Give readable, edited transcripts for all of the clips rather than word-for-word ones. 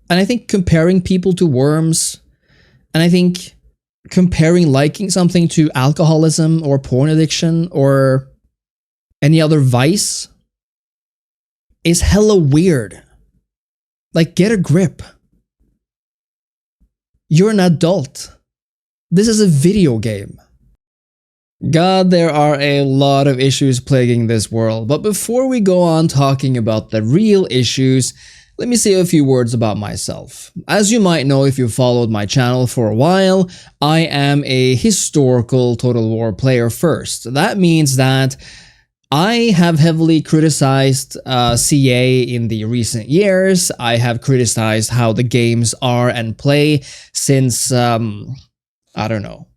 And I think comparing people to worms, and I think comparing liking something to alcoholism or porn addiction or any other vice is hella weird. Like, get a grip. You're an adult. This is a video game. God, there are a lot of issues plaguing this world, but before we go on talking about the real issues, let me say a few words about myself. As you might know if you've followed my channel for a while, I am a historical Total War player first. That means that I have heavily criticized CA in the recent years. I have criticized how the games are and play since, I don't know,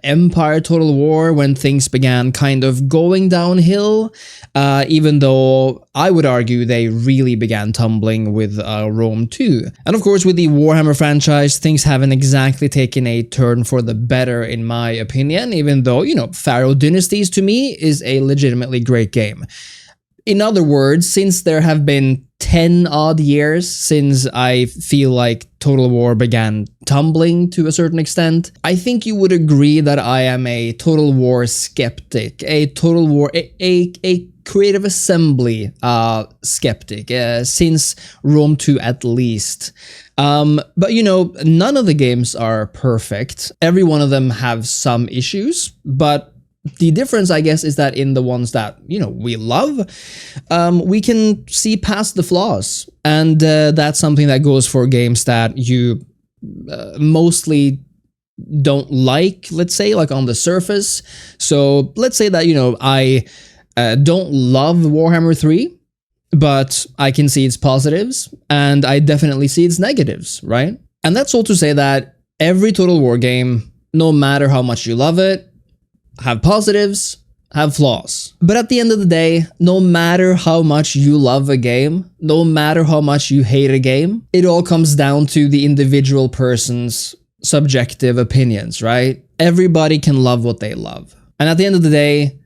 Empire Total War, when things began kind of going downhill, even though I would argue they really began tumbling with Rome 2. And of course, with the Warhammer franchise, things haven't exactly taken a turn for the better in my opinion, even though, you know, Pharaoh Dynasties to me is a legitimately great game. In other words, since there have been 10 odd years since I feel like Total War began tumbling to a certain extent, I think you would agree that I am a Total War skeptic, a Total War, a Creative Assembly skeptic, since Rome 2 at least. But you know, none of the games are perfect. Every one of them have some issues, but the difference, I guess, is that in the ones that, you know, we love, we can see past the flaws. And that's something that goes for games that you mostly don't like, let's say, like on the surface. So let's say that, you know, I don't love Warhammer 3, but I can see its positives, and I definitely see its negatives, right? And that's all to say that every Total War game, no matter how much you love it, have positives, have flaws. But at the end of the day, no matter how much you love a game, no matter how much you hate a game, it all comes down to the individual person's subjective opinions, right? Everybody can love what they love. And at the end of the day,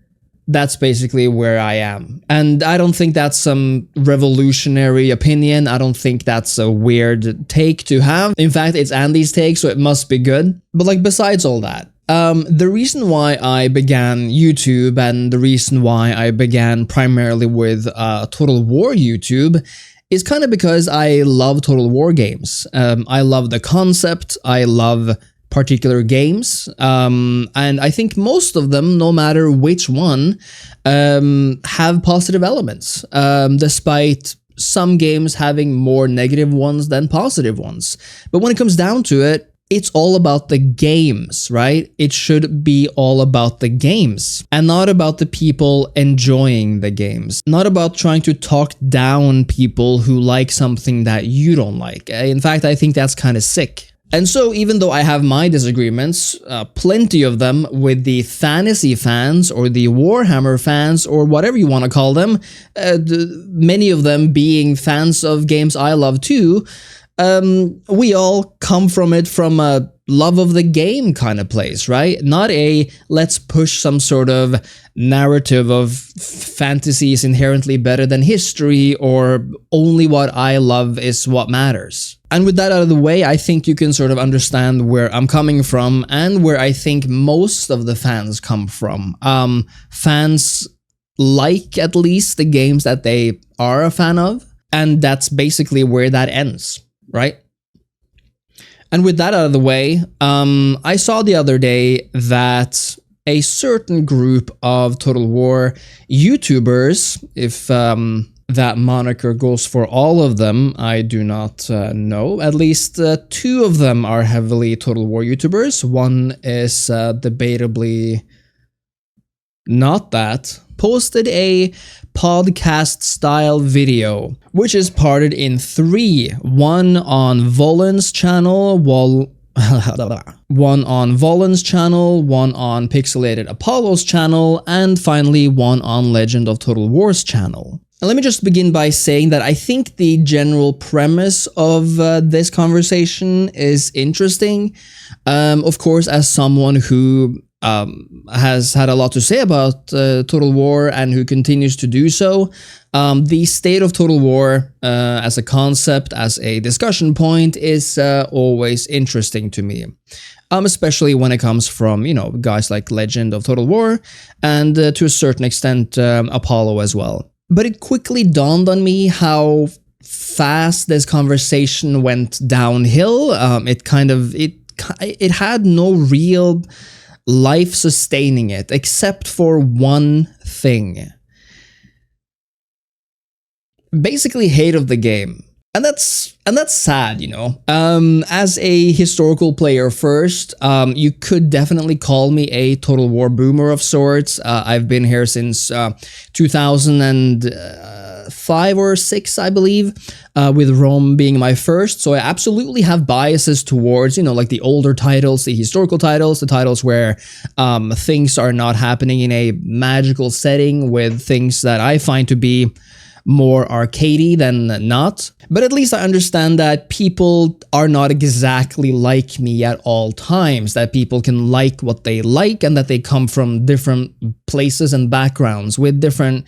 that's basically where I am. And I don't think that's some revolutionary opinion. I don't think that's a weird take to have. In fact, it's Andy's take, so it must be good. But like, besides all that, the reason why I began YouTube and the reason why I began primarily with Total War YouTube is kind of because I love Total War games. I love the concept, I love particular games, and I think most of them, no matter which one, have positive elements, despite some games having more negative ones than positive ones. But when it comes down to it, it's all about the games, right? It should be all about the games and not about the people enjoying the games. Not about trying to talk down people who like something that you don't like. In fact, I think that's kind of sick. And so even though I have my disagreements, plenty of them with the fantasy fans or the Warhammer fans or whatever you want to call them, many of them being fans of games I love too, we all come from it from a love of the game kind of place, right? Not a let's push some sort of narrative of fantasy is inherently better than history or only what I love is what matters. And with that out of the way, I think you can sort of understand where I'm coming from and where I think most of the fans come from. Fans like at least the games that they are a fan of, and that's basically where that ends. Right? And with that out of the way, I saw the other day that a certain group of Total War YouTubers, if that moniker goes for all of them, I do not know. At least two of them are heavily Total War YouTubers. One is debatably not that. Posted a podcast-style video, which is parted in 3. One on Volound's channel, one on Volound's channel, one on Pixelated Apollo's channel, and finally one on Legend of Total War's channel. And let me just begin by saying that I think the general premise of this conversation is interesting. Of course, as someone who has had a lot to say about Total War and who continues to do so. The state of Total War as a concept, as a discussion point, is always interesting to me. Especially when it comes from, guys like Legend of Total War and to a certain extent Apollo as well. But it quickly dawned on me how fast this conversation went downhill. It had no real life sustaining it, except for one thing. Basically hate of the game. And that's sad, As a historical player first, you could definitely call me a Total War boomer of sorts. I've been here since 2005 or 6, I believe, with Rome being my first. So I absolutely have biases towards, like the older titles, the historical titles, the titles where things are not happening in a magical setting, with things that I find to be more arcadey than not. But at least I understand that people are not exactly like me at all times, that people can like what they like, and that they come from different places and backgrounds with different,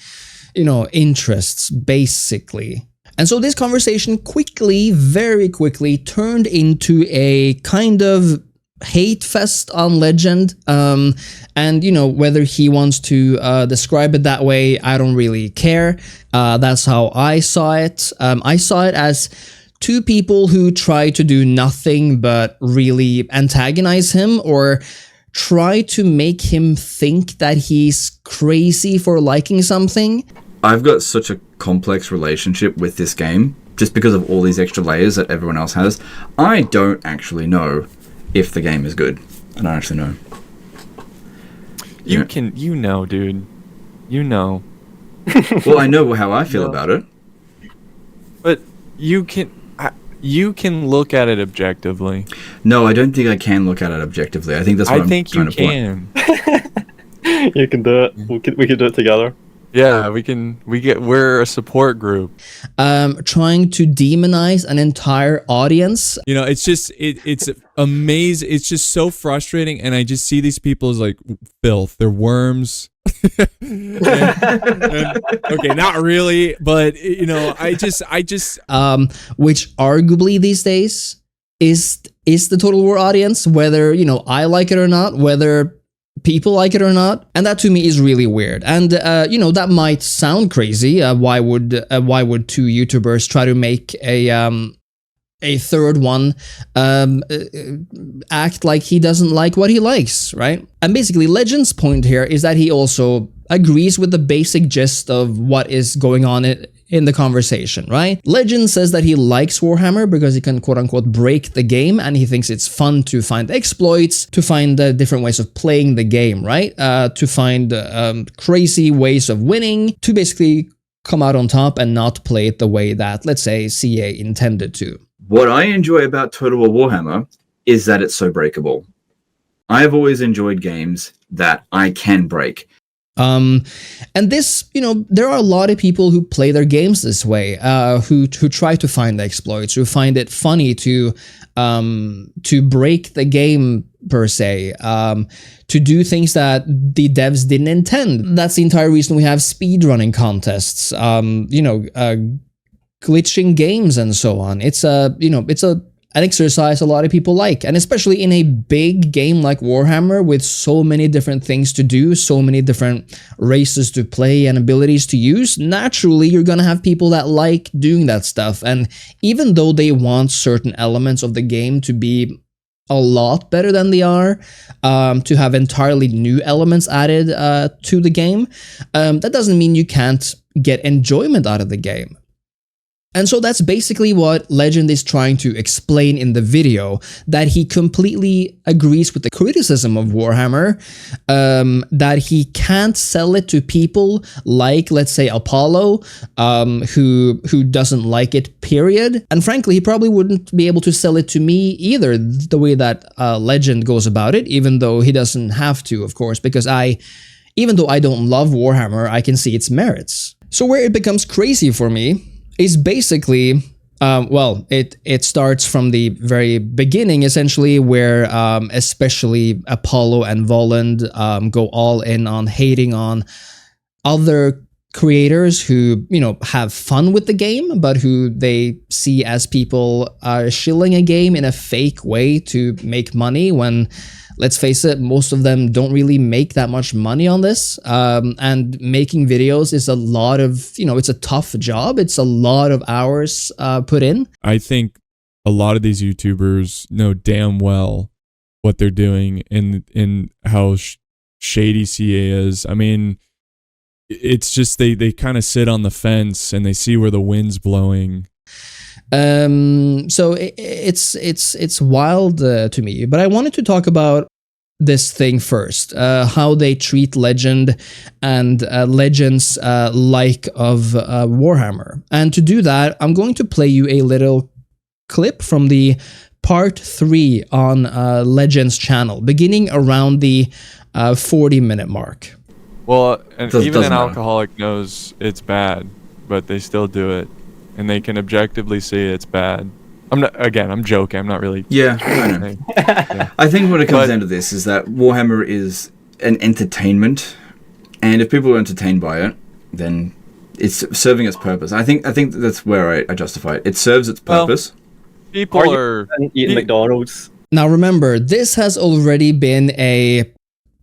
interests, basically. And so this conversation very quickly turned into a kind of hate fest on Legend, and whether he wants to describe it that way, I don't really care. That's how I saw it. I saw it as two people who try to do nothing but really antagonize him, or try to make him think that he's crazy for liking something. I've got such a complex relationship with this game just because of all these extra layers that everyone else has. I don't actually know if the game is good. I don't actually know. Dude. Well, I know how I feel about it. But you can look at it objectively. No, I don't think I can look at it objectively. I think that's what I'm trying to point. You can do it. We can do it together. Yeah, we're a support group. Trying to demonize an entire audience. It's just it's amazing. It's just so frustrating, and I just see these people as like filth. They're worms. and, okay, not really, but I just which arguably these days is the Total War audience, whether I like it or not, whether people like it or not, and that to me is really weird. And that might sound crazy. Why would two YouTubers try to make a third one act like he doesn't like what he likes, right? And basically, Legend's point here is that he also agrees with the basic gist of what is going on in the conversation, right? Legend says that he likes Warhammer because he can quote-unquote break the game, and he thinks it's fun to find exploits, to find different ways of playing the game, right? To find crazy ways of winning, to basically come out on top and not play it the way that, let's say, CA intended to. What I enjoy about Total War Warhammer is that it's so breakable. I have always enjoyed games that I can break. And this, there are a lot of people who play their games this way, who try to find exploits, who find it funny to break the game per se, to do things that the devs didn't intend. That's the entire reason we have speedrunning contests, glitching games and so on. It's an exercise a lot of people like, and especially in a big game like Warhammer with so many different things to do, so many different races to play and abilities to use, naturally you're gonna have people that like doing that stuff. And even though they want certain elements of the game to be a lot better than they are, to have entirely new elements added to the game, that doesn't mean you can't get enjoyment out of the game. And so that's basically what Legend is trying to explain in the video, that he completely agrees with the criticism of Warhammer, that he can't sell it to people like, let's say, Apollo, who doesn't like it, period. And frankly, he probably wouldn't be able to sell it to me either, the way that Legend goes about it, even though he doesn't have to, of course, because even though I don't love Warhammer, I can see its merits. So where it becomes crazy for me is basically Well, it starts from the very beginning, essentially, where especially Apollo and Voland go all in on hating on other creators who, have fun with the game, but who they see as people shilling a game in a fake way to make money when, let's face it, most of them don't really make that much money on this. And making videos is a lot of, it's a tough job. It's a lot of hours put in. I think a lot of these YouTubers know damn well what they're doing and how shady CA is. I mean, it's just they kind of sit on the fence and they see where the wind's blowing. So it's wild to me, but I wanted to talk about this thing first, how they treat Legend and Legend's like of Warhammer. And to do that, I'm going to play you a little clip from the part 3 on Legend's channel, beginning around the 40-minute mark. Well, and even doesn't an matter. alcoholic knows it's bad, but they still do it, and they can objectively see it's bad. I'm joking. I'm not really. Yeah, I know. Yeah. I think when it comes But- down to this is that Warhammer is an entertainment, and if people are entertained by it, then it's serving its purpose. I think that's where I justify it. It serves its Well, purpose. People are. Eating McDonald's. Now remember, this has already been a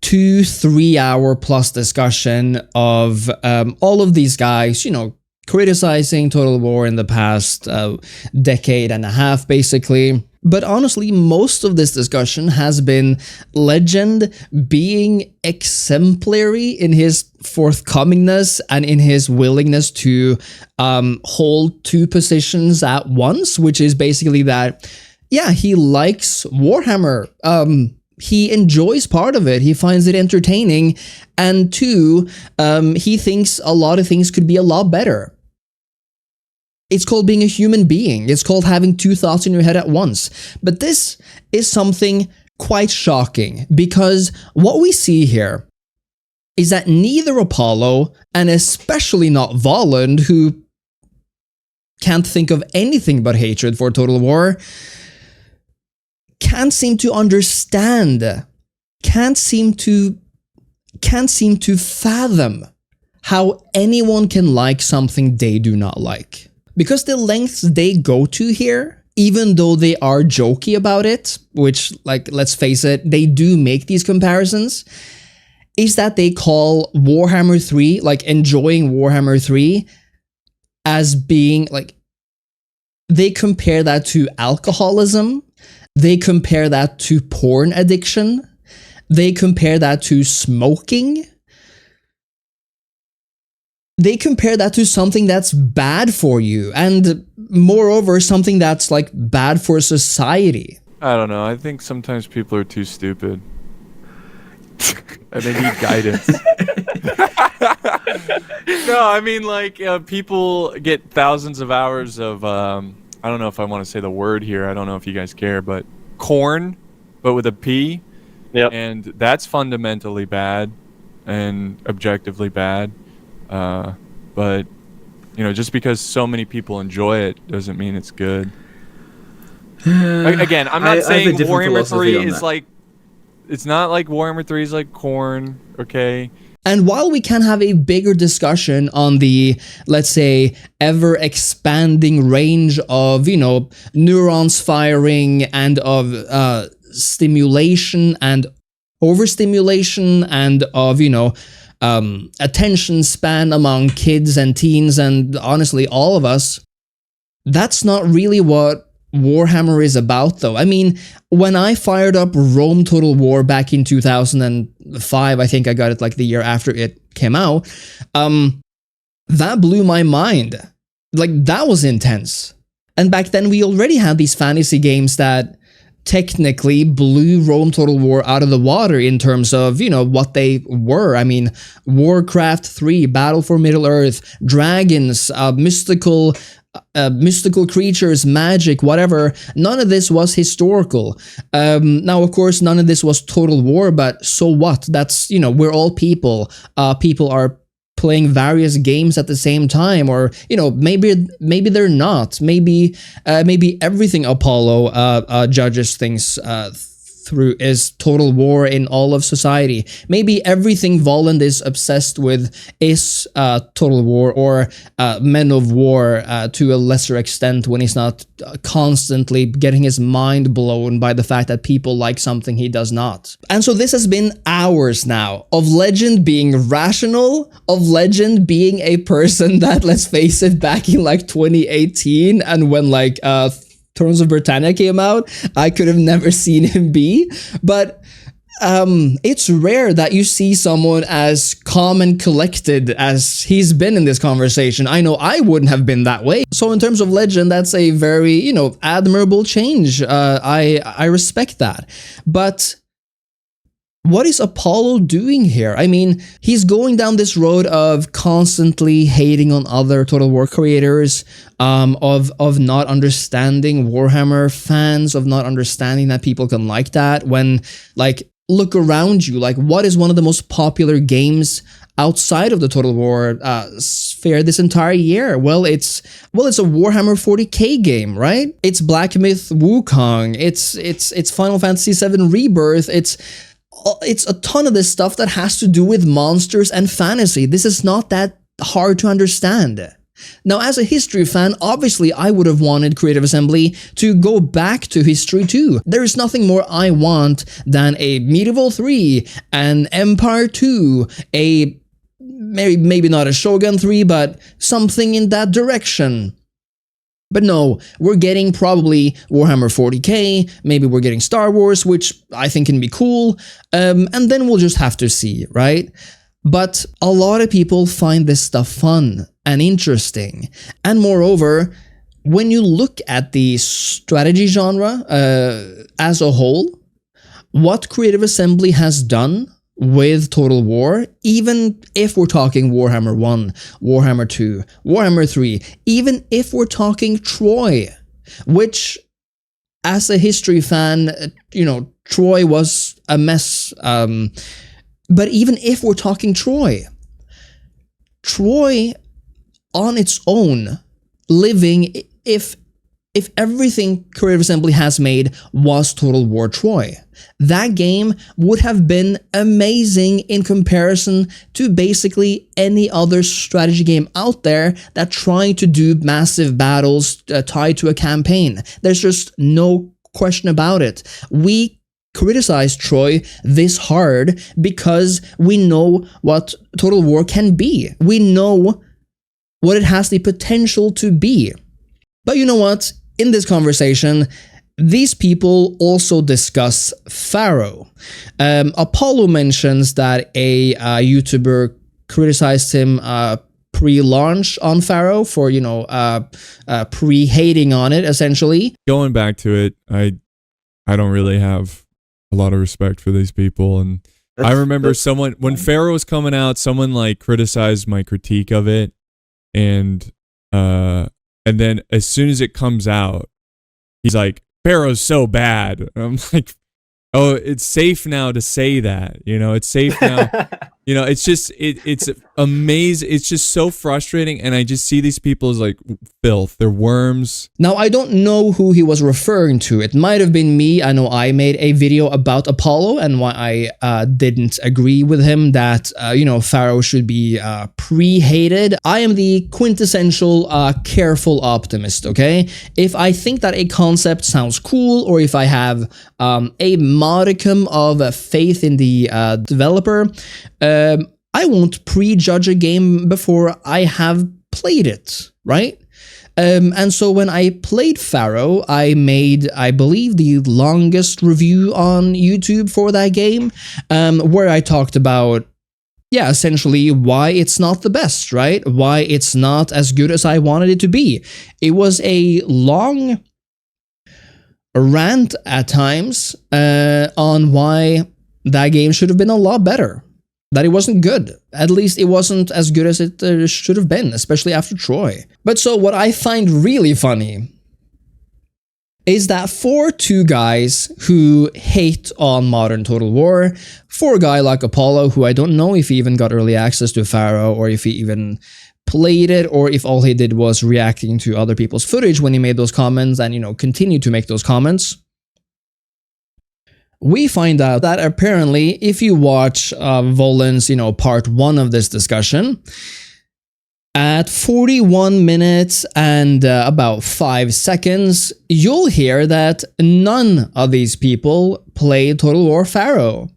2-3 hour plus discussion of all of these guys, criticizing Total War in the past decade and a half, basically. But honestly, most of this discussion has been Legend being exemplary in his forthcomingness and in his willingness to hold two positions at once, which is basically that, yeah, he likes Warhammer. He enjoys part of it. He finds it entertaining. And 2, he thinks a lot of things could be a lot better. It's called being a human being. It's called having two thoughts in your head at once. But this is something quite shocking, because what we see here is that neither Apollo, and especially not Volound, who can't think of anything but hatred for Total War, can't seem to understand, can't seem to fathom how anyone can like something they do not like. Because the lengths they go to here, even though they are jokey about it, which, like, let's face it, they do make these comparisons, is that they call Warhammer 3, like, enjoying Warhammer 3 as being, like, they compare that to alcoholism. They compare that to porn addiction. They compare that to smoking. They compare that to something that's bad for you, and moreover, something that's like bad for society. I don't know. I think sometimes people are too stupid. And they need guidance. No, I mean, like, people get thousands of hours of, I don't know if I want to say the word here. I don't know if you guys care, but corn, but with a P. Yep. And that's fundamentally bad and objectively bad. But, just because so many people enjoy it doesn't mean it's good. Again, I'm not I have a saying different Warhammer philosophy 3 on is that. like, it's not like Warhammer 3 is like corn, okay? And while we can have a bigger discussion on the, let's say, ever expanding range of, neurons firing and of stimulation and overstimulation and of, attention span among kids and teens and honestly all of us, that's not really what Warhammer is about, though. I mean, when I fired up Rome Total War back in 2005, I think I got it like the year after it came out, that blew my mind. Like, that was intense. And back then we already had these fantasy games that technically blew Rome Total War out of the water in terms of, what they were. I mean, Warcraft 3, Battle for Middle-earth, dragons, mystical creatures, magic, whatever. None of this was historical. Now, of course, none of this was Total War, but so what? That's, we're all people. People are playing various games at the same time, or maybe they're not. Maybe everything Apollo judges things through is total war in all of society. Maybe everything Volound is obsessed with is total war, or men of war to a lesser extent, when he's not constantly getting his mind blown by the fact that people like something he does not. And so this has been hours now of Legend being rational, of Legend being a person that, let's face it, back in like 2018 and when like Thrones of Britannia came out, I could have never seen him be. But it's rare that you see someone as calm and collected as he's been in this conversation. I know I wouldn't have been that way. So in terms of Legend, that's a very, admirable change. I respect that. But what is Apollo doing here? I mean, he's going down this road of constantly hating on other Total War creators, of not understanding Warhammer fans, of not understanding that people can like that. When, like, look around you, like, what is one of the most popular games outside of the Total War sphere this entire year? Well, it's a Warhammer 40k game, right? It's Black Myth Wukong. It's Final Fantasy VII Rebirth. It's a ton of this stuff that has to do with monsters and fantasy. This is not that hard to understand. Now, as a history fan, obviously I would have wanted Creative Assembly to go back to history too. There is nothing more I want than a Medieval 3, an Empire 2, a maybe not a Shogun 3, but something in that direction. But no, we're getting probably Warhammer 40k, maybe we're getting Star Wars, which I think can be cool, and then we'll just have to see, right? But a lot of people find this stuff fun and interesting, and moreover, when you look at the strategy genre as a whole, what Creative Assembly has done with Total War, even if we're talking Warhammer 1, Warhammer 2, Warhammer 3, even if we're talking Troy, which, as a history fan, Troy was a mess. But even if we're talking Troy on its own, living, if everything Creative Assembly has made was Total War Troy, that game would have been amazing in comparison to basically any other strategy game out there that tried to do massive battles tied to a campaign. There's just no question about it. We criticize Troy this hard because we know what Total War can be. We know what it has the potential to be. But you know what? In this conversation, these people also discuss Pharaoh. Apollo mentions that a YouTuber criticized him pre-launch on Pharaoh for, pre-hating on it, essentially. Going back to it, I don't really have a lot of respect for these people. And I remember when Pharaoh was coming out, someone like criticized my critique of it. And then as soon as it comes out, he's like, Pharaoh's so bad. And I'm like, oh, it's safe now to say that, it's safe now. It's just, it's amazing. It's just so frustrating. And I just see these people as like filth. They're worms. Now, I don't know who he was referring to. It might have been me. I know I made a video about Apollo and why I didn't agree with him that, Pharaoh should be pre-hated. I am the quintessential careful optimist, okay? If I think that a concept sounds cool, or if I have a modicum of faith in the developer, I won't prejudge a game before I have played it, right? And so when I played Pharaoh, I made, I believe, the longest review on YouTube for that game, where I talked about, essentially why it's not the best, right? Why it's not as good as I wanted it to be. It was a long rant at times on why that game should have been a lot better. That it wasn't good. At least it wasn't as good as it should have been, especially after Troy. But so what I find really funny is that for two guys who hate on modern Total War, for a guy like Apollo, who I don't know if he even got early access to Pharaoh or if he even played it, or if all he did was reacting to other people's footage when he made those comments and, continued to make those comments. We find out that apparently if you watch Volound's, part 1 of this discussion, at 41 minutes and about 5 seconds, you'll hear that none of these people play Total War Pharaoh.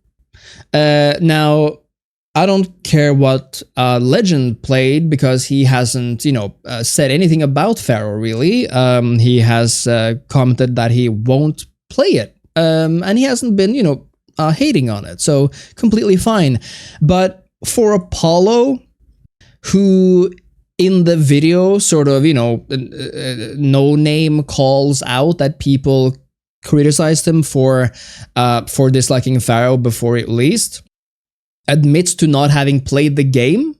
Now, I don't care what Legend played because he hasn't, said anything about Pharaoh really. He has commented that he won't play it. And he hasn't been, hating on it. So completely fine. But for Apollo, who in the video sort of, no name calls out that people criticized him for disliking Pharaoh before it released, admits to not having played the game,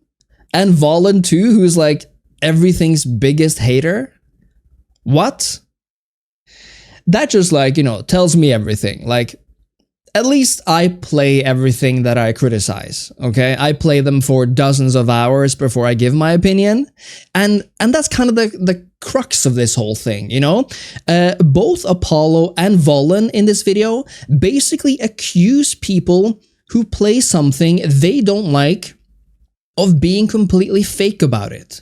and Volound too, who's like everything's biggest hater. What? That just tells me everything. Like, at least I play everything that I criticize, okay? I play them for dozens of hours before I give my opinion. And that's kind of the crux of this whole thing, Both Apollo and Volound in this video basically accuse people who play something they don't like of being completely fake about it.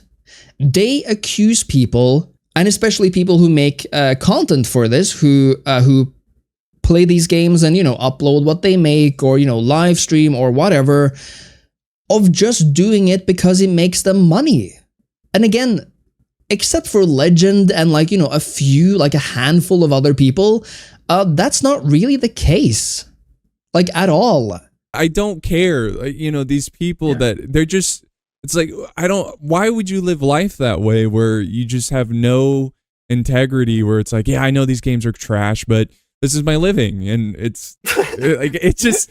They accuse people, and especially people who make content for this, who play these games and, upload what they make or, live stream or whatever, of just doing it because it makes them money. And again, except for Legend and a handful of other people, that's not really the case. At all. I don't care. These people that they're just, it's like, why would you live life that way where you just have no integrity, where it's like, yeah, I know these games are trash, but this is my living, and it's it's just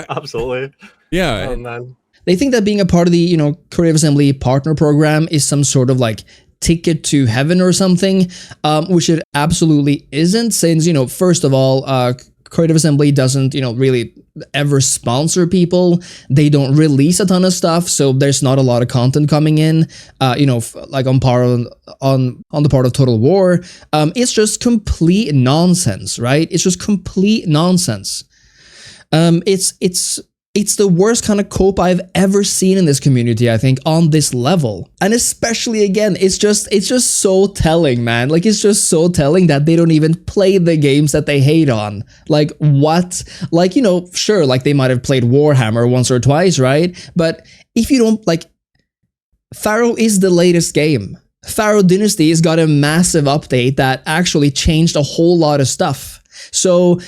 absolutely, yeah. Oh man, they think that being a part of the Creative Assembly partner program is some sort of ticket to heaven or something, which it absolutely isn't. Since first of all, Creative Assembly doesn't really ever sponsor people. They don't release a ton of stuff, so there's not a lot of content coming in. On the part of Total War, it's just complete nonsense, right? It's just complete nonsense. It's the worst kind of cope I've ever seen in this community, I think, on this level. And especially, again, it's just so telling, man. It's just so telling that they don't even play the games that they hate on. What? Sure, they might have played Warhammer once or twice, right? But if you don't, Pharaoh is the latest game. Pharaoh Dynasty has got a massive update that actually changed a whole lot of stuff. So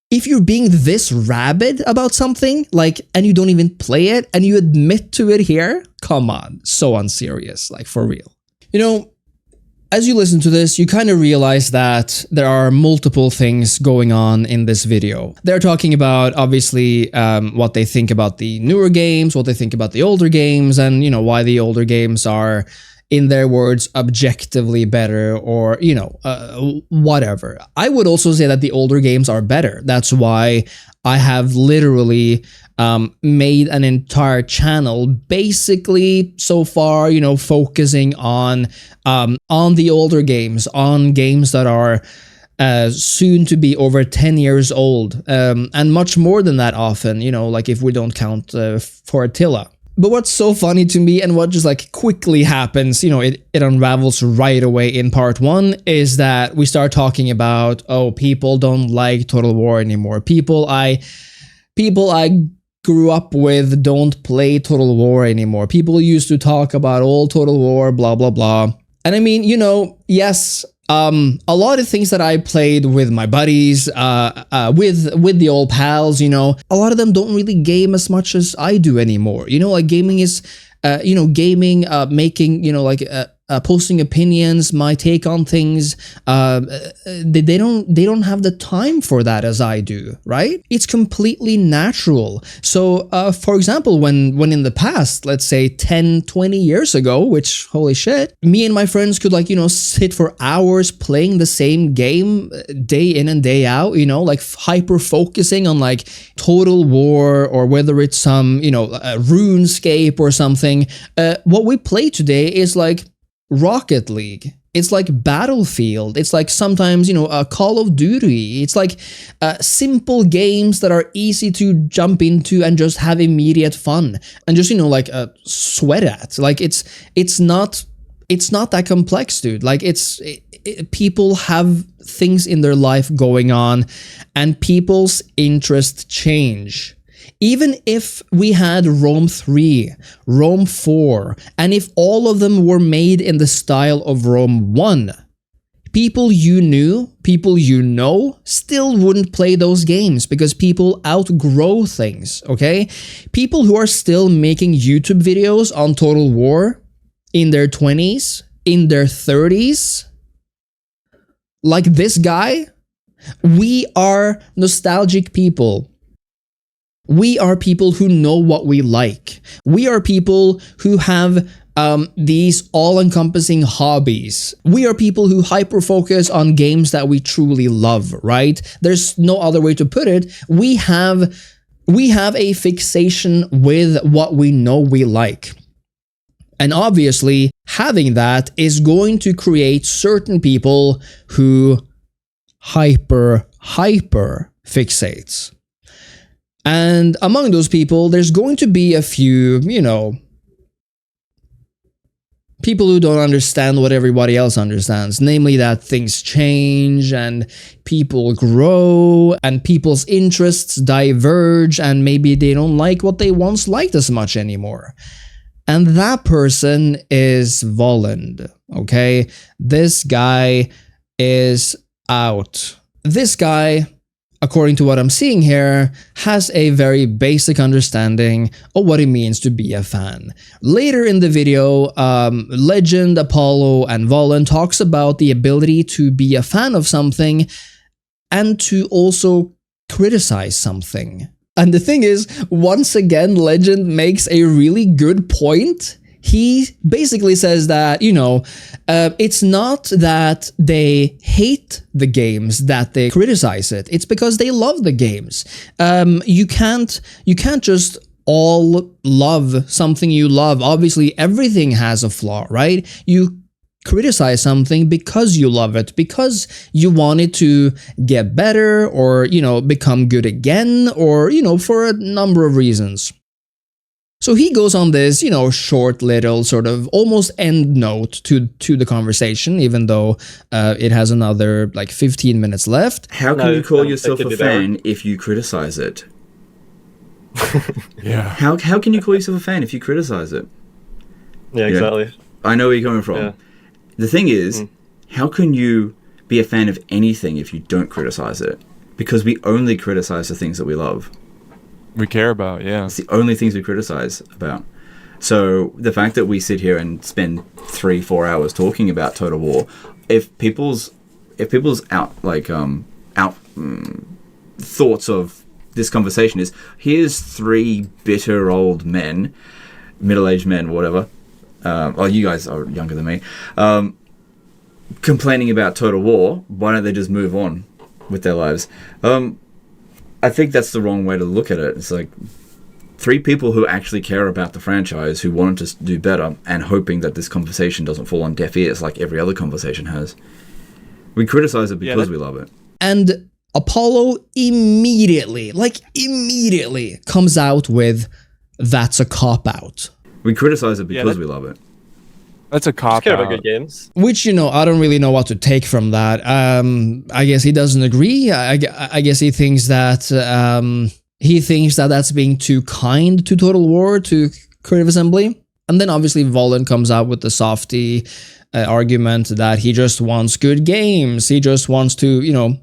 if you're being this rabid about something, and you don't even play it, and you admit to it here, come on, so unserious, for real. As you listen to this, you kind of realize that there are multiple things going on in this video. They're talking about, obviously, what they think about the newer games, what they think about the older games, and, why the older games are, in their words, objectively better, or, whatever. I would also say that the older games are better. That's why I have literally made an entire channel basically so far, focusing on the older games, on games that are soon to be over 10 years old, and much more than that often, if we don't count for Attila. But what's so funny to me, and what just quickly happens, it unravels right away in part 1, is that we start talking about, people don't like Total War anymore. People I grew up with don't play Total War anymore. People used to talk about old Total War, blah, blah, blah. And I mean, yes, a lot of things that I played with my buddies, with the old pals, a lot of them don't really game as much as I do anymore. Gaming is, making, posting opinions, my take on things. They don't have the time for that as I do, right? It's completely natural. So, for example, when in the past, let's say 10, 20 years ago, which holy shit, me and my friends could sit for hours playing the same game day in and day out, hyper focusing on Total War, or whether it's some, RuneScape or something. What we play today is Rocket League. It's Battlefield. It's sometimes, Call of Duty. It's simple games that are easy to jump into and just have immediate fun and just, sweat at. It's not that complex, dude. People have things in their life going on and people's interests change. Even if we had Rome 3, Rome 4, and if all of them were made in the style of Rome 1, people you knew, people you know, still wouldn't play those games because people outgrow things, okay? People who are still making YouTube videos on Total War in their 20s, in their 30s, like this guy, we are nostalgic people. We are people who know what we like. We are people who have these all-encompassing hobbies. We are people who hyper-focus on games that we truly love, right? There's no other way to put it. We have a fixation with what we know we like. And obviously, having that is going to create certain people who hyper fixates. And among those people, there's going to be a few, people who don't understand what everybody else understands, namely that things change and people grow and people's interests diverge and maybe they don't like what they once liked as much anymore. And that person is Volound, okay? This guy is out. This guy, according to what I'm seeing here, has a very basic understanding of what it means to be a fan. Later in the video, Legend, Apollo, and Volound talks about the ability to be a fan of something and to also criticize something. And the thing is, once again, Legend makes a really good point. He basically says that, it's not that they hate the games that they criticize it. It's because they love the games. You can't just all love something you love. Obviously, everything has a flaw, right? You criticize something because you love it, because you want it to get better or, become good again or, for a number of reasons. So he goes on this, short little sort of almost end note to the conversation, even though it has another 15 minutes left. How can you call yourself a fan if you criticize it? Yeah. How can you call yourself a fan if you criticize it? Yeah, exactly. I know where you're coming from. Yeah. The thing is, how can you be a fan of anything if you don't criticize it? Because we only criticize the things that we love. We care about, yeah. It's the only things we criticize about. So the fact that we sit here and spend 3-4 hours talking about Total War, if people's thoughts of this conversation is, here's 3 bitter old men, middle-aged men, whatever. You guys are younger than me. Complaining about Total War. Why don't they just move on with their lives? I think that's the wrong way to look at it. It's 3 people who actually care about the franchise, who want it to do better, and hoping that this conversation doesn't fall on deaf ears like every other conversation has. We criticize it because we love it. And Apollo immediately comes out with, that's a cop-out. We criticize it because we love it. That's a cop Care out. about good games. Which, I don't really know what to take from that. I guess he doesn't agree. I guess he thinks that that's being too kind to Total War, to Creative Assembly. And then obviously Volound comes out with the softy argument that he just wants good games. He just wants to,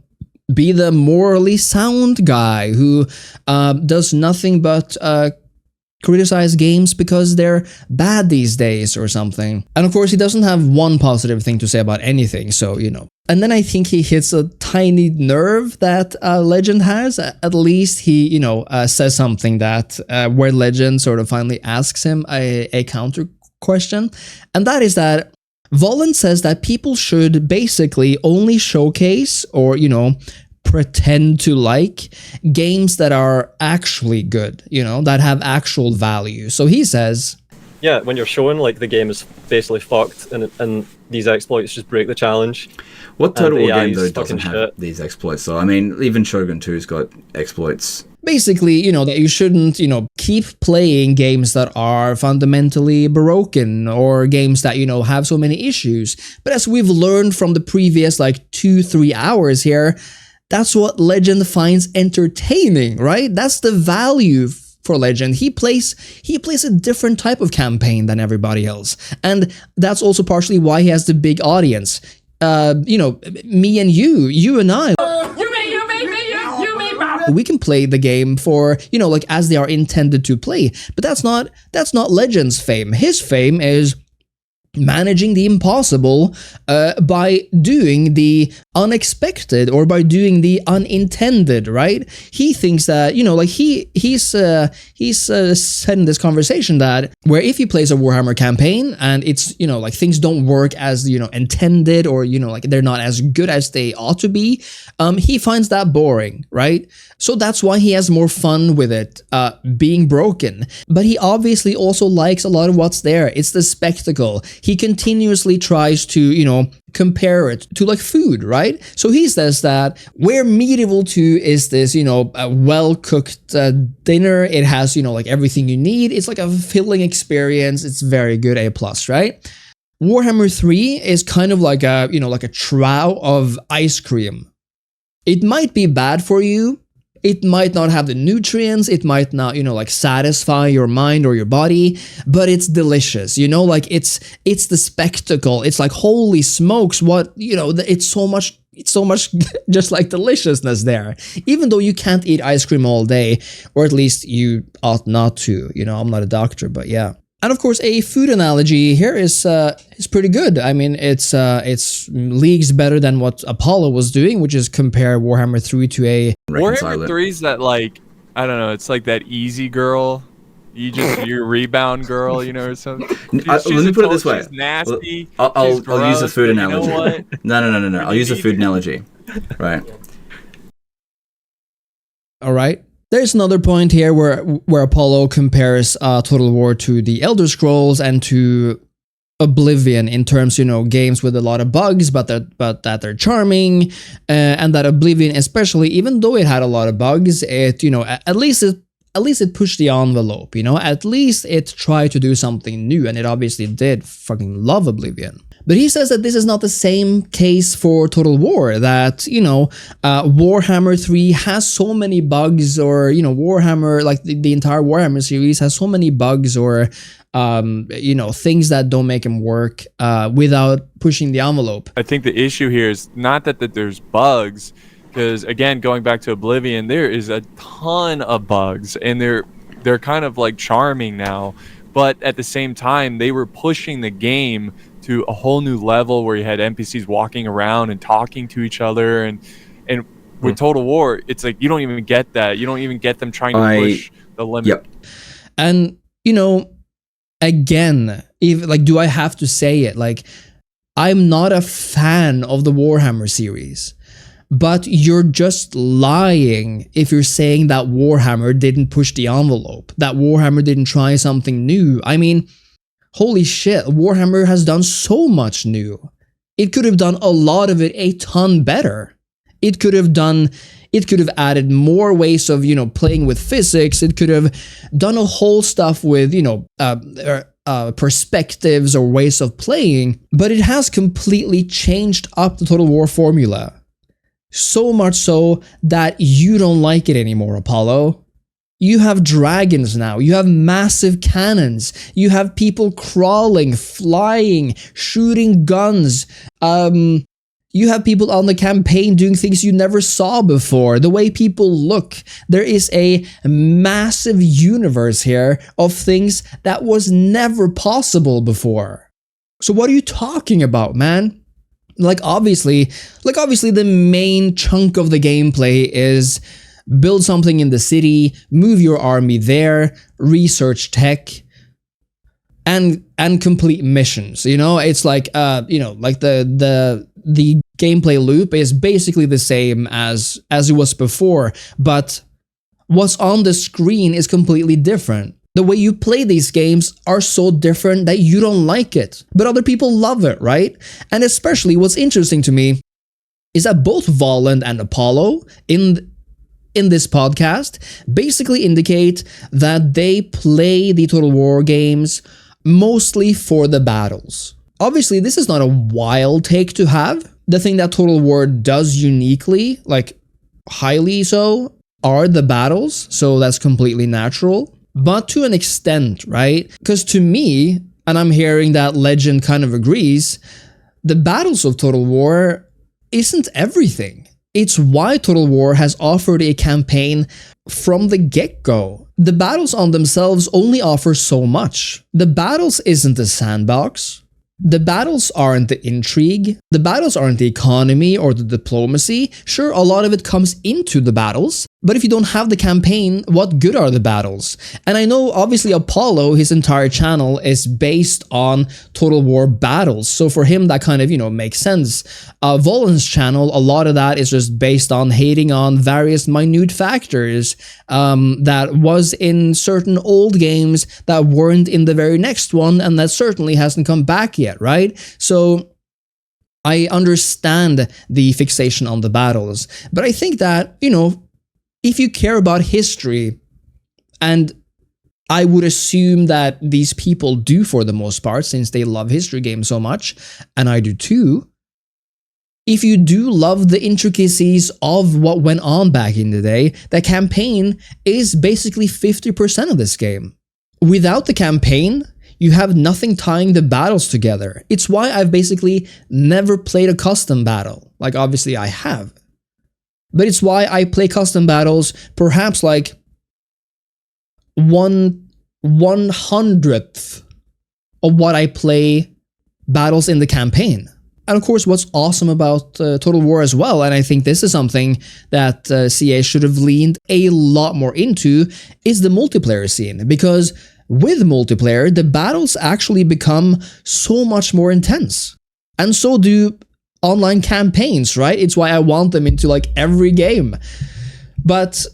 be the morally sound guy who does nothing but criticize games because they're bad these days or something. And of course, he doesn't have one positive thing to say about anything, so, And then I think he hits a tiny nerve that Legend has. At least he, says something that where Legend sort of finally asks him a counter question. And that is that Volound says that people should basically only showcase or, pretend to like games that are actually good, that have actual value. So he says, yeah, when you're showing like the game is basically fucked and these exploits just break the challenge. What Total War game though is doesn't fucking have shit. these exploits? So I mean, even Shogun 2's got exploits. basically, that you shouldn't, keep playing games that are fundamentally broken or games that, have so many issues. But as we've learned from the previous 2-3 hours here, that's what Legend finds entertaining, right? That's the value for Legend. He plays a different type of campaign than everybody else. And that's also partially why he has the big audience. Me and you and I, we can play the game for, as they are intended to play. But that's not Legend's fame. His fame is managing the impossible by doing the unexpected or by doing the unintended, right? He thinks that, he's said in this conversation that where if he plays a Warhammer campaign and it's, things don't work as, intended or, they're not as good as they ought to be, he finds that boring, right? So that's why he has more fun with it, being broken. But he obviously also likes a lot of what's there. It's the spectacle. He continuously tries to, compare it to food, right? So he says that where Medieval 2 is this, a well-cooked dinner, it has, everything you need. It's like a filling experience. It's very good, A+, right? Warhammer 3 is kind of like a, like a trough of ice cream. It might be bad for you. It might not have the nutrients, it might not, satisfy your mind or your body, but it's delicious, it's the spectacle. It's like, holy smokes, what, it's so much just deliciousness there. Even though you can't eat ice cream all day, or at least you ought not to, I'm not a doctor, but yeah. And of course, a food analogy here is pretty good. I mean, it's leagues better than what Apollo was doing, which is compare Warhammer 3 to a Warhammer 3 is that I don't know, it's like that easy girl. Your rebound girl, or something. Let me put it this way. She's nasty. I'll use a food gross, analogy. You know what? No. I'll use a food analogy. Right. All right. There's another point here where Apollo compares Total War to the Elder Scrolls and to Oblivion in terms, games with a lot of bugs, but that they're charming, and that Oblivion, especially, even though it had a lot of bugs, it, at least it pushed the envelope, at least it tried to do something new, and it obviously did. Fucking love Oblivion. But he says that this is not the same case for Total War, that, Warhammer 3 has so many bugs, or, Warhammer, the entire Warhammer series has so many bugs or, things that don't make him work without pushing the envelope. I think the issue here is not that there's bugs, because, again, going back to Oblivion, there is a ton of bugs, and they're kind of charming now. But at the same time, they were pushing the game to a whole new level where you had NPCs walking around and talking to each other, and with Total War, it's like you don't even get that. You don't even get them trying to push the limit. Yep. And again, do I have to say it? I'm not a fan of the Warhammer series, but you're just lying if you're saying that Warhammer didn't push the envelope, that Warhammer didn't try something new. I mean, holy shit, Warhammer has done so much new. It could have done a lot of it a ton better. It could have added more ways of, playing with physics. It could have done a whole stuff with, perspectives or ways of playing, but it has completely changed up the Total War formula. So much so that you don't like it anymore, Apollo. You have dragons now. You have massive cannons. You have people crawling, flying, shooting guns. You have people on the campaign doing things you never saw before. The way people look. There is a massive universe here of things that was never possible before. So what are you talking about, man? Like obviously the main chunk of the gameplay is build something in the city, move your army there, research tech, and complete missions. You know, it's like like the gameplay loop is basically the same as it was before, but what's on the screen is completely different. The way you play these games are so different that you don't like it, but other people love it, right? And especially what's interesting to me is that both Volound and Apollo in this podcast basically indicate that they play the Total War games mostly for the battles. Obviously, this is not a wild take to have. The thing that Total War does uniquely, like highly so, are the battles, so that's completely natural. But to an extent, right? Because to me, and I'm hearing that Legend kind of agrees, the battles of Total War isn't everything. It's why Total War has offered a campaign from the get-go. The battles on themselves only offer so much. The battles isn't the sandbox. The battles aren't the intrigue. The battles aren't the economy or the diplomacy. Sure, a lot of it comes into the battles, but if you don't have the campaign, what good are the battles? And I know, obviously, Apollo, his entire channel is based on Total War battles, so for him, that kind of, makes sense. Volound's channel, a lot of that is just based on hating on various minute factors that was in certain old games that weren't in the very next one, and that certainly hasn't come back yet, right? So I understand the fixation on the battles, but I think that, if you care about history, and I would assume that these people do for the most part, since they love history games so much, and I do too, if you do love the intricacies of what went on back in the day, the campaign is basically 50% of this game. Without the campaign, you have nothing tying the battles together. It's why I've basically never played a custom battle. Like, obviously I have. But it's why I play custom battles perhaps like 1/100th of what I play battles in the campaign. And of course, what's awesome about Total War as well, and I think this is something that CA should have leaned a lot more into, is the multiplayer scene. Because with multiplayer, the battles actually become so much more intense. And so do online campaigns, right? It's why I want them into like every game. But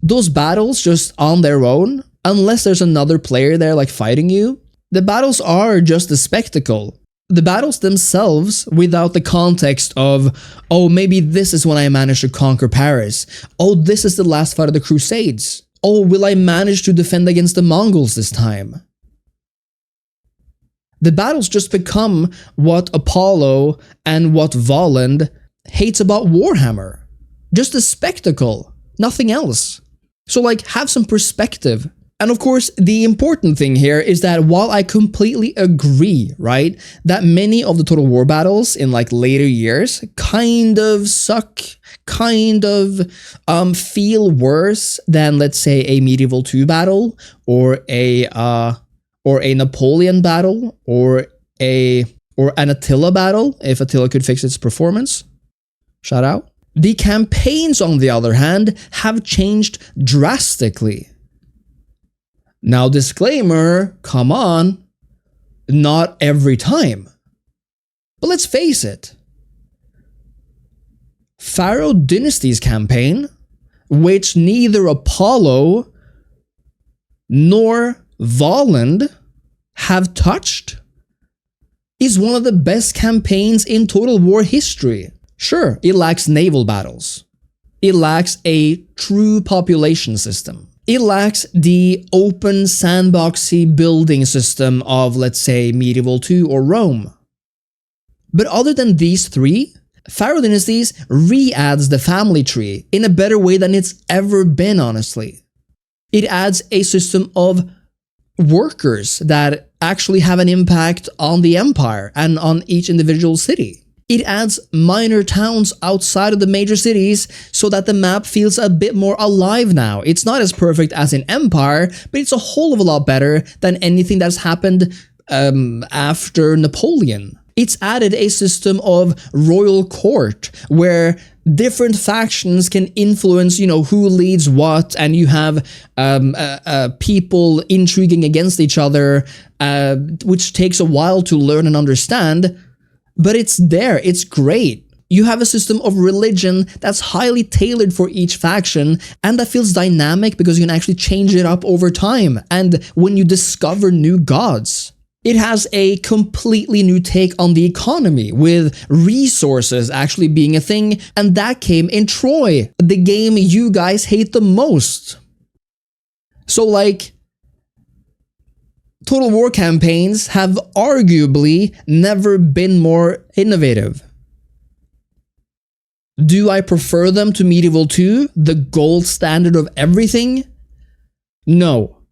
those battles just on their own, unless there's another player there like fighting you, the battles are just a spectacle. The battles themselves, without the context of, oh, maybe this is when I managed to conquer Paris. Oh, this is the last fight of the Crusades. Oh, will I manage to defend against the Mongols this time? The battles just become what Apollo and what Volound hates about Warhammer. Just a spectacle, nothing else. So like, have some perspective. And of course, the important thing here is that while I completely agree, right, that many of the Total War battles in like later years kind of suck, kind of feel worse than, let's say, a Medieval 2 battle or a Napoleon battle or an Attila battle, if Attila could fix its performance. Shout out. The campaigns, on the other hand, have changed drastically. Now, disclaimer, come on, not every time. But let's face it. Pharaoh Dynasty's campaign, which neither Apollo nor Volound have touched, is one of the best campaigns in Total War history. Sure, it lacks naval battles. It lacks a true population system. It lacks the open sandboxy building system of, let's say, Medieval 2 or Rome. But other than these three, Pharaoh Dynasties re-adds the family tree in a better way than it's ever been, honestly. It adds a system of workers that actually have an impact on the empire and on each individual city. It adds minor towns outside of the major cities so that the map feels a bit more alive now. It's not as perfect as in Empire, but it's a whole of a lot better than anything that's happened after Napoleon. It's added a system of royal court where different factions can influence, who leads what, and you have people intriguing against each other, which takes a while to learn and understand, but it's there. It's great. You have a system of religion that's highly tailored for each faction, and that feels dynamic because you can actually change it up over time, and when you discover new gods. It has a completely new take on the economy, with resources actually being a thing, and that came in Troy, the game you guys hate the most. So Total War campaigns have arguably never been more innovative. Do I prefer them to Medieval 2, the gold standard of everything? No.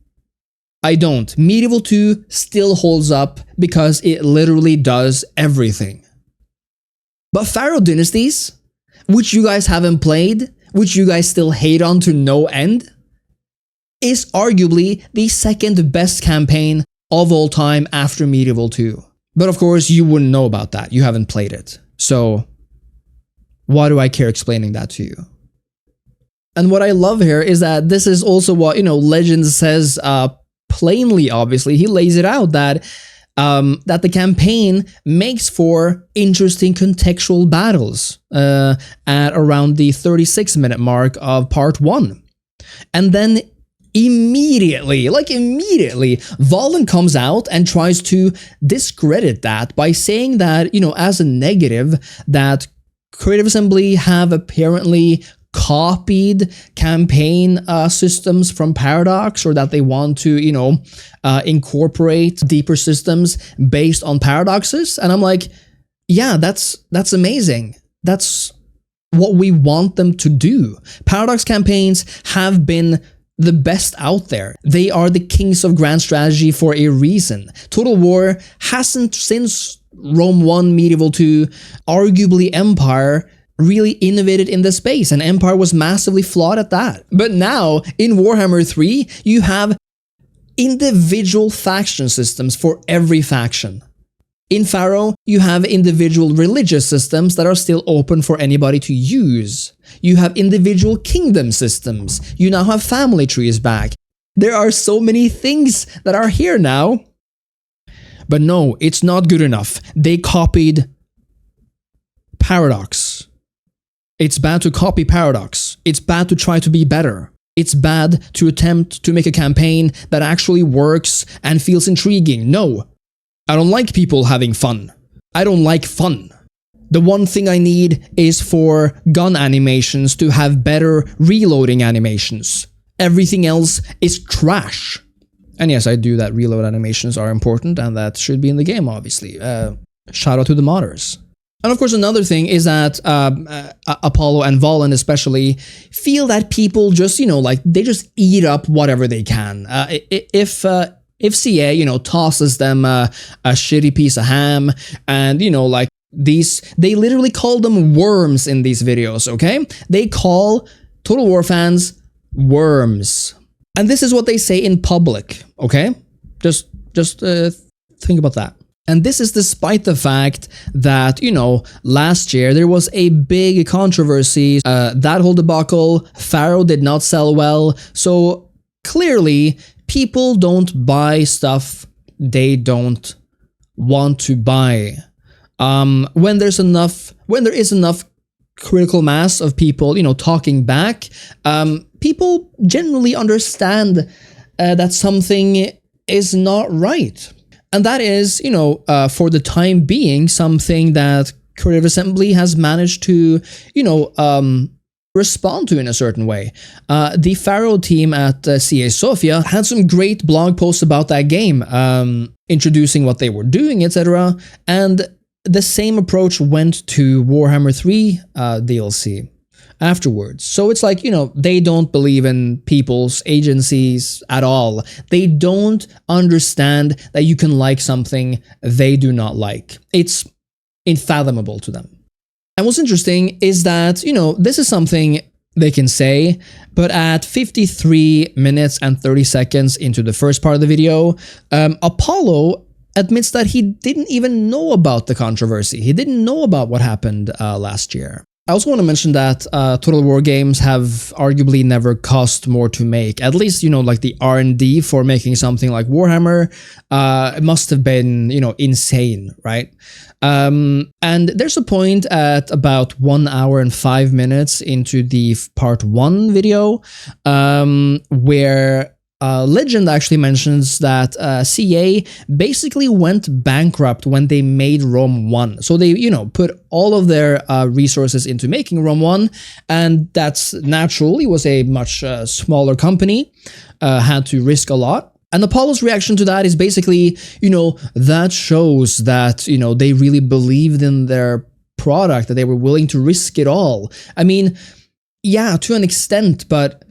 I don't. Medieval 2 still holds up because it literally does everything. But Pharaoh Dynasties, which you guys haven't played, which you guys still hate on to no end, is arguably the second best campaign of all time after Medieval 2. But of course, you wouldn't know about that. You haven't played it. So, why do I care explaining that to you? And what I love here is that this is also what, Legends says plainly, obviously. He lays it out that the campaign makes for interesting contextual battles at around the 36-minute mark of part 1. And then immediately, Volound comes out and tries to discredit that by saying that, as a negative, that Creative Assembly have apparently copied campaign systems from Paradox, or that they want to, incorporate deeper systems based on paradoxes. And I'm like, yeah, that's amazing. That's what we want them to do. Paradox campaigns have been the best out there. They are the kings of grand strategy for a reason. Total War hasn't, since Rome 1, Medieval 2, arguably Empire, really innovated in the space, and Empire was massively flawed at that. But now, in Warhammer 3, you have individual faction systems for every faction. In Pharaoh, you have individual religious systems that are still open for anybody to use. You have individual kingdom systems. You now have family trees back. There are so many things that are here now. But no, it's not good enough. They copied Paradox. It's bad to copy Paradox. It's bad to try to be better. It's bad to attempt to make a campaign that actually works and feels intriguing. No, I don't like people having fun. I don't like fun. The one thing I need is for gun animations to have better reloading animations. Everything else is trash. And yes, I do that reload animations are important, and that should be in the game, obviously. Shout out to the modders. And of course, another thing is that Apollo and Volound especially feel that people just, they just eat up whatever they can. If CA, tosses them a shitty piece of ham, and, they literally call them worms in these videos, okay? They call Total War fans worms. And this is what they say in public, okay? Just think about that. And this is despite the fact that, last year there was a big controversy. That whole debacle, Pharaoh did not sell well. So clearly, people don't buy stuff they don't want to buy. When there is enough critical mass of people, talking back, people generally understand that something is not right. And that is, for the time being, something that Creative Assembly has managed to, respond to in a certain way. The Pharaoh team at CA Sofia had some great blog posts about that game, introducing what they were doing, etc. And the same approach went to Warhammer 3 DLC afterwards. So it's like, they don't believe in people's agencies at all. They don't understand that you can like something they do not like. It's unfathomable to them. And what's interesting is that, this is something they can say, but at 53 minutes and 30 seconds into the first part of the video, Apollo admits that he didn't even know about the controversy. He didn't know about what happened last year. I also want to mention that Total War games have arguably never cost more to make. At least, like the R&D for making something like Warhammer, it must have been, insane, right? And there's a point at about 1 hour and 5 minutes into the part 1 video where Legend actually mentions that CA basically went bankrupt when they made Rome 1. So they, put all of their resources into making Rome 1, and that's natural. It was a much smaller company, had to risk a lot. And Apollo's reaction to that is basically, that shows that, they really believed in their product, that they were willing to risk it all. I mean, yeah, to an extent, but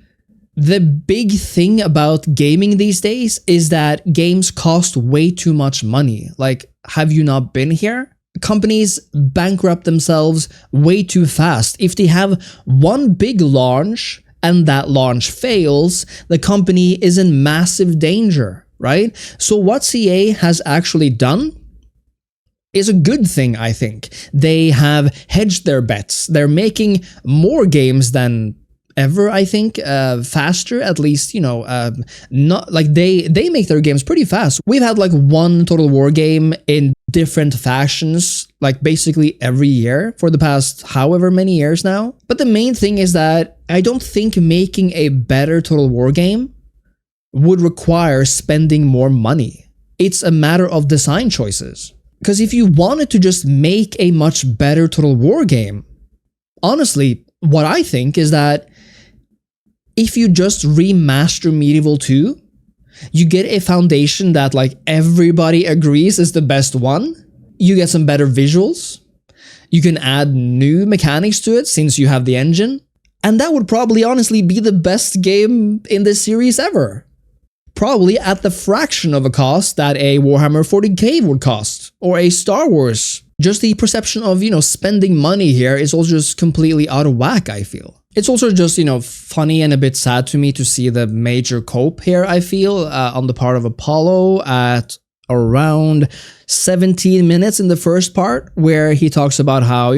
the big thing about gaming these days is that games cost way too much money. Like, have you not been here? Companies bankrupt themselves way too fast. If they have one big launch and that launch fails, the company is in massive danger, right? So what CA has actually done is a good thing, I think. They have hedged their bets. They're making more games than ever, I think, faster, at least, not like they make their games pretty fast. We've had like one Total War game in different fashions, like basically every year for the past however many years now. But the main thing is that I don't think making a better Total War game would require spending more money. It's a matter of design choices. Because if you wanted to just make a much better Total War game, honestly, what I think is that if you just remaster Medieval 2, you get a foundation that like everybody agrees is the best one. You get some better visuals. You can add new mechanics to it since you have the engine. And that would probably honestly be the best game in this series ever. Probably at the fraction of a cost that a Warhammer 40k would cost, or a Star Wars. Just the perception of, spending money here is also just completely out of whack, I feel. It's also just, funny and a bit sad to me to see the major cope here, I feel, on the part of Apollo at around 17 minutes in the first part, where he talks about how,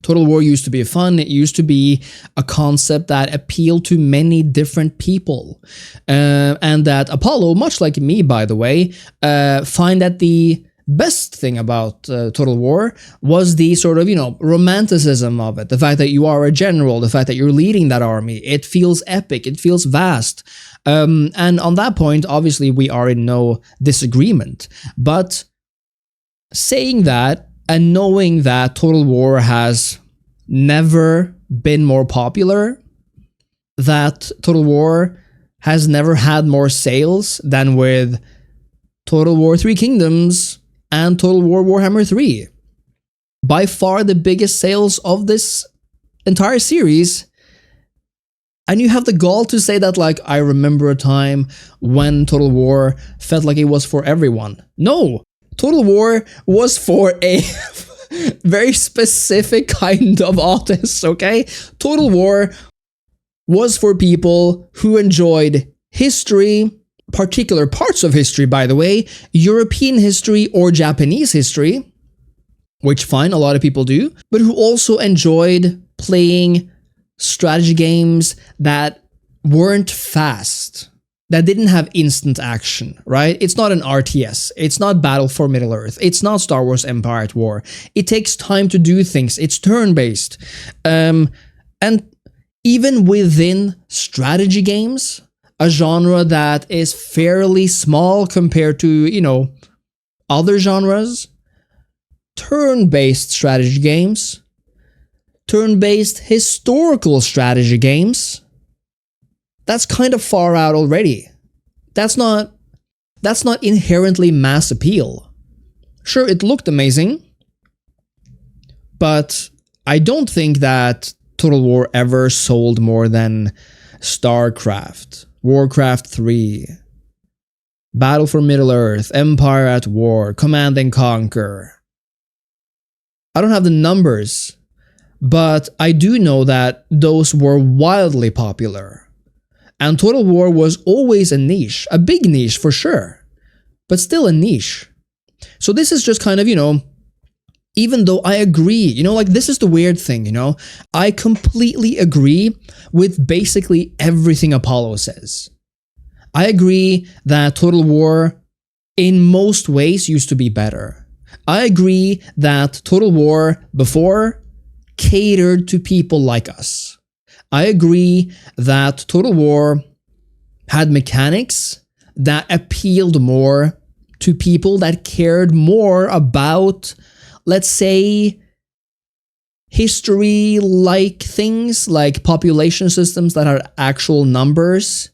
Total War used to be fun. It used to be a concept that appealed to many different people. And that Apollo, much like me, by the way, find that the best thing about Total War was the sort of, romanticism of it. The fact that you are a general, the fact that you're leading that army. It feels epic. It feels vast. And on that point, obviously, we are in no disagreement. But saying that and knowing that Total War has never been more popular, that Total War has never had more sales than with Total War 3 Kingdoms and Total War Warhammer 3. By far the biggest sales of this entire series. And you have the gall to say that, like, I remember a time when Total War felt like it was for everyone. No! Total War was for a very specific kind of artists, okay? Total War was for people who enjoyed history, particular parts of history, by the way, European history or Japanese history, which fine, a lot of people do, but who also enjoyed playing strategy games that weren't fast, that didn't have instant action, right? It's not an RTS. It's not Battle for Middle-earth. It's not Star Wars Empire at War. It takes time to do things. It's turn-based. And even within strategy games, a genre that is fairly small compared to, other genres, turn-based strategy games, turn-based historical strategy games, that's kind of far out already. That's not inherently mass appeal. Sure, it looked amazing, but I don't think that Total War ever sold more than StarCraft, Warcraft 3, Battle for Middle-earth, Empire at War, Command and Conquer, I don't have the numbers, but I do know that those were wildly popular. And Total War was always a niche, a big niche for sure, but still a niche. So this is just kind of, even though I agree, like this is the weird thing, I completely agree with basically everything Apollo says. I agree that Total War in most ways used to be better. I agree that Total War before catered to people like us. I agree that Total War had mechanics that appealed more to people that cared more about, let's say, history-like things, like population systems that are actual numbers,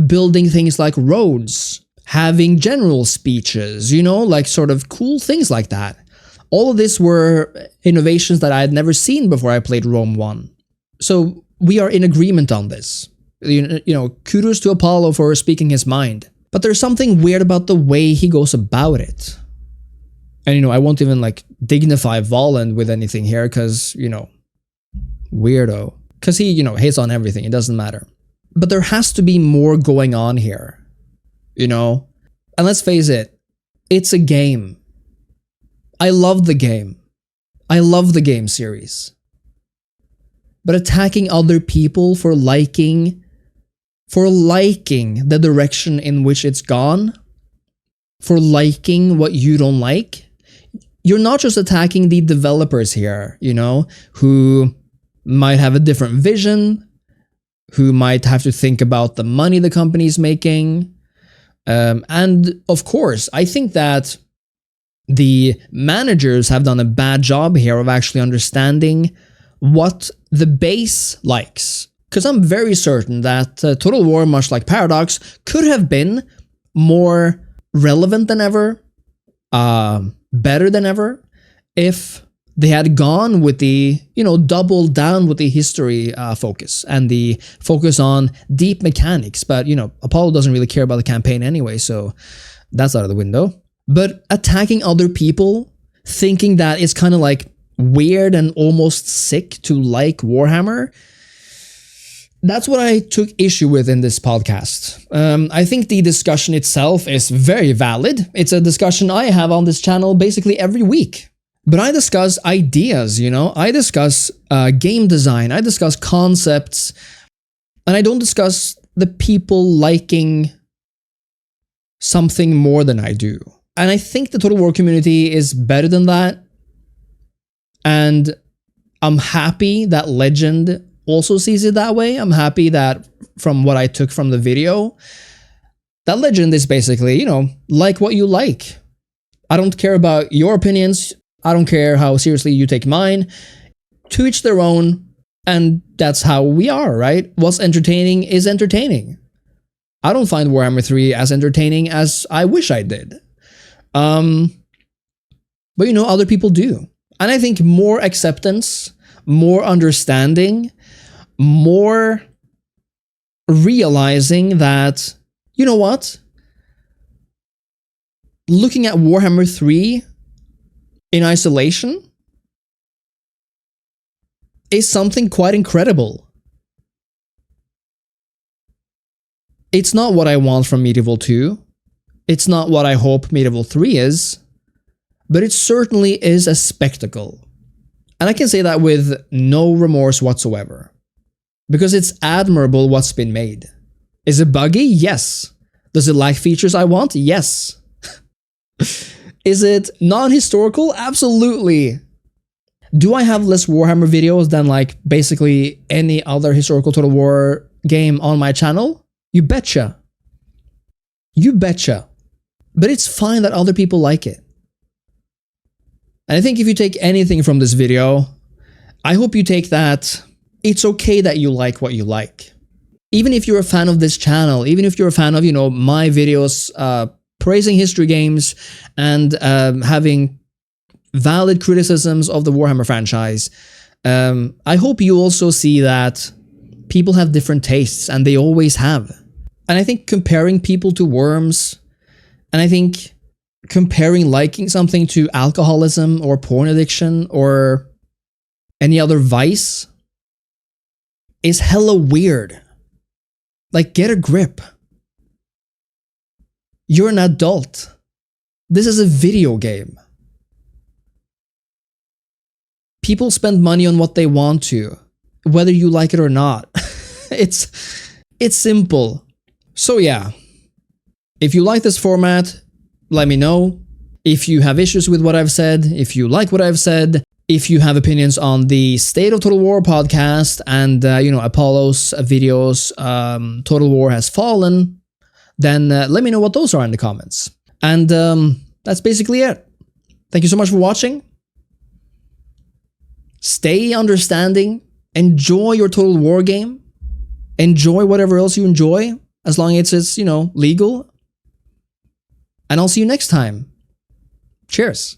building things like roads, having general speeches, like sort of cool things like that. All of this were innovations that I had never seen before I played Rome 1. So we are in agreement on this. Kudos to Apollo for speaking his mind. But there's something weird about the way he goes about it. And, I won't even, dignify Volound with anything here because, weirdo. Because he, hates on everything. It doesn't matter. But there has to be more going on here. And let's face it, it's a game. I love the game. I love the game series. But attacking other people for liking the direction in which it's gone, for liking what you don't like, you're not just attacking the developers here, who might have a different vision, who might have to think about the money the company's making. And of course, I think that the managers have done a bad job here of actually understanding what the base likes. Because I'm very certain that Total War, much like Paradox, could have been more relevant than ever, better than ever, if they had gone with the, doubled down with the history focus and the focus on deep mechanics. But, Apollo doesn't really care about the campaign anyway, so that's out of the window. But attacking other people, thinking that it's kind of weird and almost sick to like Warhammer, that's what I took issue with in this podcast. I think the discussion itself is very valid. It's a discussion I have on this channel basically every week. But I discuss ideas, I discuss game design, I discuss concepts, and I don't discuss the people liking something more than I do. And I think the Total War community is better than that. And I'm happy that Legend also sees it that way. I'm happy that from what I took from the video, that Legend is basically, like what you like. I don't care about your opinions. I don't care how seriously you take mine. To each their own. And that's how we are, right? What's entertaining is entertaining. I don't find Warhammer 3 as entertaining as I wish I did. But other people do. And I think more acceptance, more understanding, more realizing that, what? Looking at Warhammer 3 in isolation is something quite incredible. It's not what I want from Medieval 2. It's not what I hope Medieval 3 is. But it certainly is a spectacle. And I can say that with no remorse whatsoever. Because it's admirable what's been made. Is it buggy? Yes. Does it lack features I want? Yes. Is it non-historical? Absolutely. Do I have less Warhammer videos than basically any other historical Total War game on my channel? You betcha. You betcha. But it's fine that other people like it. And I think if you take anything from this video, I hope you take that it's okay that you like what you like. Even if you're a fan of this channel, even if you're a fan of, my videos praising history games and having valid criticisms of the Warhammer franchise, I hope you also see that people have different tastes, and they always have. And I think comparing people to worms, and I think comparing liking something to alcoholism or porn addiction or any other vice is hella weird. Like, get a grip. You're an adult. This is a video game. People spend money on what they want to, whether you like it or not. It's simple. So yeah, if you like this format, let me know. If you have issues with what I've said, if you like what I've said, if you have opinions on the State of Total War podcast and, Apollo's videos, Total War Has Fallen, then let me know what those are in the comments. And that's basically it. Thank you so much for watching. Stay understanding. Enjoy your Total War game. Enjoy whatever else you enjoy, as long as it's, legal. And I'll see you next time. Cheers.